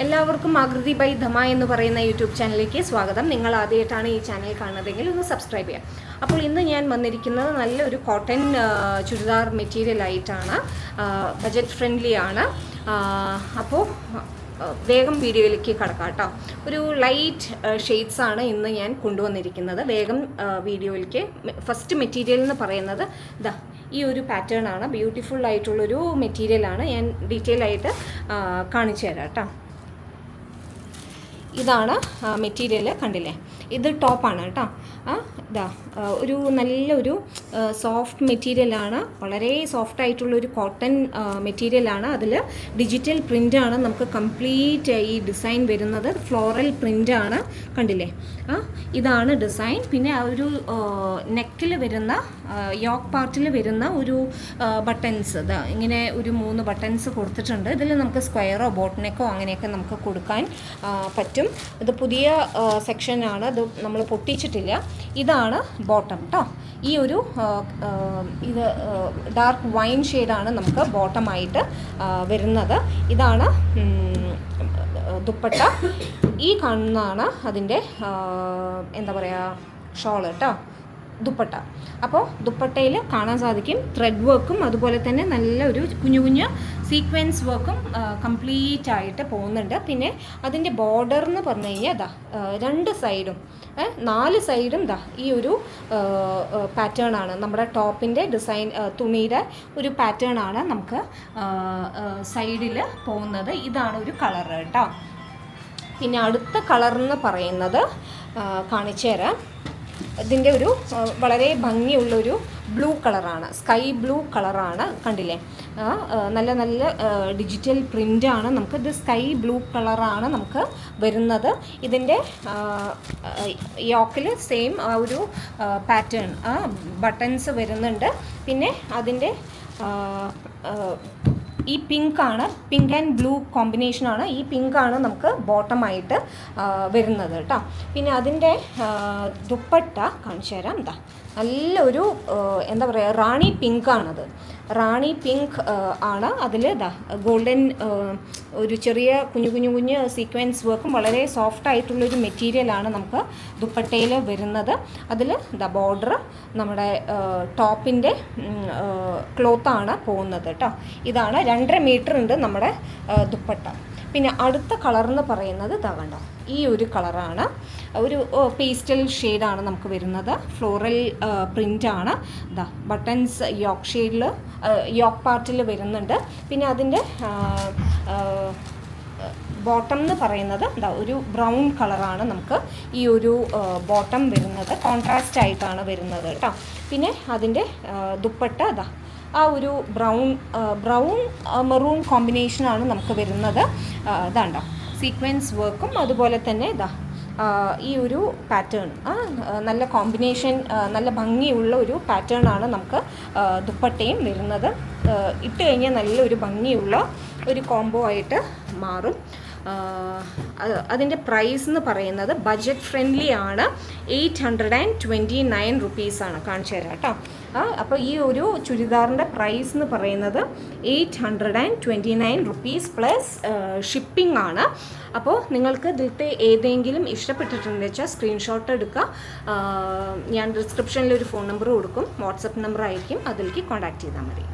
എല്ലാവർക്കും ആകൃതി ബൈ ധമ എന്ന് പറയുന്ന യൂട്യൂബ് ചാനലിലേക്ക് സ്വാഗതം. നിങ്ങൾ ആദ്യമായിട്ടാണ് ഈ ചാനൽ കാണുന്നതെങ്കിൽ ഒന്ന് സബ്സ്ക്രൈബ് ചെയ്യാം. അപ്പോൾ ഇന്ന് ഞാൻ വന്നിരിക്കുന്നത് നല്ലൊരു കോട്ടൺ ചുരിദാർ മെറ്റീരിയൽ ആയിട്ടാണ്. ബജറ്റ് ഫ്രണ്ട്ലി ആണ്. അപ്പോൾ വേഗം വീഡിയോയിലേക്ക് കടക്കാം കേട്ടോ. ഒരു ലൈറ്റ് ഷെയ്ഡ്സ് ആണ് ഇന്ന് ഞാൻ കൊണ്ടുവന്നിരിക്കുന്നത്. വേഗം വീഡിയോയിലേക്ക്. ഫസ്റ്റ് മെറ്റീരിയൽ എന്ന് പറയുന്നത് ഇതാ ഈ ഒരു പാറ്റേൺ ആണ്. ബ്യൂട്ടിഫുൾ ആയിട്ടുള്ളൊരു മെറ്റീരിയലാണ്. ഞാൻ ഡീറ്റെയിൽ ആയിട്ട് കാണിച്ചു തരാം കേട്ടോ. ഇതാണ് മെറ്റീരിയൽ, കണ്ടില്ലേ? ഇത് ടോപ്പാണ് കേട്ടോ. ഇതാ ഒരു നല്ലൊരു സോഫ്റ്റ് മെറ്റീരിയലാണ്. വളരെ സോഫ്റ്റ് ആയിട്ടുള്ളൊരു കോട്ടൺ മെറ്റീരിയലാണ്. അതിൽ ഡിജിറ്റൽ പ്രിൻ്റാണ് നമുക്ക് കംപ്ലീറ്റ് ഈ ഡിസൈൻ വരുന്നത്. ഫ്ലോറൽ പ്രിൻ്റാണ്, കണ്ടില്ലേ? ഇതാണ് ഡിസൈൻ. പിന്നെ ആ ഒരു നെക്കിൽ വരുന്ന യോക്ക് പാർട്ടിൽ വരുന്ന ഒരു ബട്ടൺസ്, ഇതാ ഇങ്ങനെ ഒരു 3 ബട്ടൺസ് കൊടുത്തിട്ടുണ്ട്. ഇതിൽ നമുക്ക് സ്ക്വയറോ ബോട്ട് നെക്കോ അങ്ങനെയൊക്കെ നമുക്ക് കൊടുക്കാൻ പറ്റും. ഇത് പുതിയ സെക്ഷനാണ്, ഇത് നമ്മൾ പൊട്ടിച്ചിട്ടില്ല. ഇതാണ് ബോട്ടം കേട്ടോ. ഈ ഒരു ഇത് ഡാർക്ക് വൈൻ ഷെയ്ഡാണ് നമുക്ക് ബോട്ടമായിട്ട് വരുന്നത്. ഇതാണ് ദുപ്പട്ട. ഈ കാണുന്നതാണ് അതിൻ്റെ എന്താ പറയുക, ഷോള് കേട്ടോ, ദുപ്പട്ട. അപ്പോൾ ദുപ്പട്ടയിൽ കാണാൻ സാധിക്കും ത്രെഡ് വർക്കും അതുപോലെ തന്നെ നല്ലൊരു കുഞ്ഞു കുഞ്ഞു സീക്വൻസ് വർക്കും കംപ്ലീറ്റ് ആയിട്ട് പോകുന്നുണ്ട്. പിന്നെ അതിൻ്റെ ബോർഡർ എന്ന് പറഞ്ഞു കഴിഞ്ഞാൽ ഇതാ 2 സൈഡും 4 സൈഡും ഇതാ ഈ ഒരു പാറ്റേൺ ആണ്. നമ്മുടെ ടോപ്പിൻ്റെ ഡിസൈൻ തുണിയുടെ ഒരു പാറ്റേൺ ആണ് നമുക്ക് സൈഡിൽ പോകുന്നത്. ഇതാണ് ഒരു കളർ കേട്ടോ. പിന്നെ അടുത്ത കളർ എന്ന് പറയുന്നത് കാണിച്ചു തരാം. ഇതിൻ്റെ ഒരു വളരെ ഭംഗിയുള്ളൊരു ബ്ലൂ കളറാണ്, സ്കൈ ബ്ലൂ കളറാണ്, കണ്ടില്ലേ? നല്ല നല്ല ഡിജിറ്റൽ പ്രിൻ്റാണ് നമുക്ക്. ഇത് സ്കൈ ബ്ലൂ കളറാണ് നമുക്ക് വരുന്നത്. ഇതിൻ്റെ യോക്കിൽ സെയിം ആ ഒരു പാറ്റേൺ ബട്ടൺസ് വരുന്നുണ്ട്. പിന്നെ അതിൻ്റെ ഈ പിങ്കാണ്, പിങ്ക് ആൻഡ് ബ്ലൂ കോമ്പിനേഷനാണ്. ഈ പിങ്കാണ് നമുക്ക് ബോട്ടമായിട്ട് വരുന്നത് കേട്ടോ. പിന്നെ അതിൻ്റെ ദുപ്പട്ട കാണിച്ചു തരാം. എന്താ നല്ലൊരു എന്താ പറയുക, റാണി പിങ്കാണത്. റാണി പിങ്ക് ആണ്. അതിൽ ഇതാ ഗോൾഡൻ ഒരു ചെറിയ കുഞ്ഞു സീക്വൻസ് വർക്കും വളരെ സോഫ്റ്റ് ആയിട്ടുള്ളൊരു മെറ്റീരിയലാണ് നമുക്ക് ദുപ്പട്ടയിൽ വരുന്നത്. അതിൽ ഇതാ ബോർഡർ നമ്മുടെ ടോപ്പിൻ്റെ ക്ലോത്താണ് പോകുന്നത് കേട്ടോ. ഇതാണ് 2.5 മീറ്റർ ഉണ്ട് നമ്മുടെ ദുപ്പട്ട. പിന്നെ അടുത്ത കളർ എന്ന് പറയുന്നത് ഇതാ കണ്ടോ, ഈ ഒരു കളറാണ്. ഒരു പേസ്റ്റൽ ഷെയ്ഡാണ് നമുക്ക് വരുന്നത്. ഫ്ലോറൽ പ്രിൻ്റാണ്. ഇതാ ബട്ടൺസ് യോക്ക് ഷെയ്ഡിൽ യോക്ക് പാർട്ടിൽ വരുന്നുണ്ട്. പിന്നെ അതിൻ്റെ ബോട്ടം എന്ന് പറയുന്നത് എന്താ ഒരു ബ്രൗൺ കളറാണ് നമുക്ക് ഈ ഒരു ബോട്ടം വരുന്നത്. കോൺട്രാസ്റ്റ് ആയിട്ടാണ് വരുന്നത് കേട്ടോ. പിന്നെ അതിൻ്റെ ദുപ്പട്ട ഇതാ ആ ഒരു ബ്രൗൺ മെറൂൺ കോമ്പിനേഷനാണ് നമുക്ക് വരുന്നത്. ഇതാണ്ടോ സീക്വൻസ് വർക്കും അതുപോലെ തന്നെ ഇതാ ഈ ഒരു പാറ്റേൺ നല്ല കോമ്പിനേഷൻ, നല്ല ഭംഗിയുള്ള ഒരു പാറ്റേൺ ആണ് നമുക്ക് ദുപ്പട്ടയും വരുന്നത്. ഇട്ട് കഴിഞ്ഞാൽ നല്ലൊരു ഭംഗിയുള്ള ഒരു കോംബോ ആയിട്ട് മാറും. അതിൻ്റെ പ്രൈസ് എന്ന് പറയുന്നത് ബഡ്ജറ്റ് ഫ്രണ്ട്ലി ആണ്. 829 റുപ്പീസാണ്. കാണിച്ചു തരാം കേട്ടോ. അപ്പോൾ ഈ ഒരു ചുരിദാറിൻ്റെ പ്രൈസ് എന്ന് പറയുന്നത് 829 റുപ്പീസ് പ്ലസ് ഷിപ്പിംഗ് ആണ്. അപ്പോൾ നിങ്ങൾക്ക് ഇതിലത്തെ ഏതെങ്കിലും ഇഷ്ടപ്പെട്ടിട്ടുണ്ടെന്ന് വെച്ചാൽ സ്ക്രീൻഷോട്ട് എടുക്കുക. ഞാൻ ഡിസ്ക്രിപ്ഷനിൽ ഒരു ഫോൺ നമ്പർ കൊടുക്കും, വാട്സപ്പ് നമ്പർ ആയിരിക്കും, അതിലേക്ക് കോൺടാക്റ്റ് ചെയ്താൽ മതി.